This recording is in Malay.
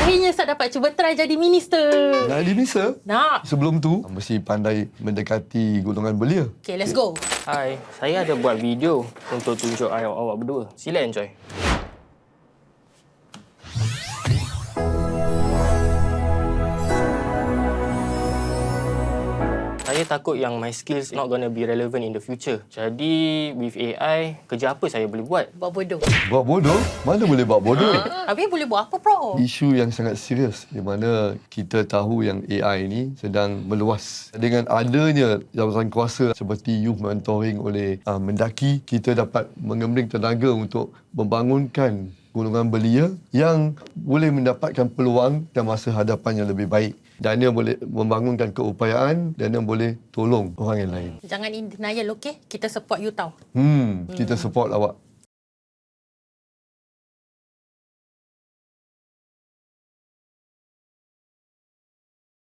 Akhirnya saya dapat cuba try jadi minister. Nak jadi minister? Nak. Sebelum tu, mesti pandai mendekati golongan belia. Okay, let's go. Hai, saya ada buat video untuk tunjuk awak berdua. Sila enjoy. Saya takut yang my skills not gonna be relevant in the future. Jadi, with AI, kerja apa saya boleh buat? Buat bodoh. Buat bodoh? Mana boleh buat bodoh? Habis boleh buat apa, Prof? Isu yang sangat serius di mana kita tahu yang AI ini sedang meluas. Dengan adanya jawatan kuasa seperti youth mentoring oleh Mendaki, kita dapat menggembling tenaga untuk membangunkan golongan belia yang boleh mendapatkan peluang dan masa hadapan yang lebih baik. Dan dia boleh membangunkan keupayaan dan dia boleh tolong orang yang lain. Jangan in denial, okey? Kita support you tau. Kita support awak.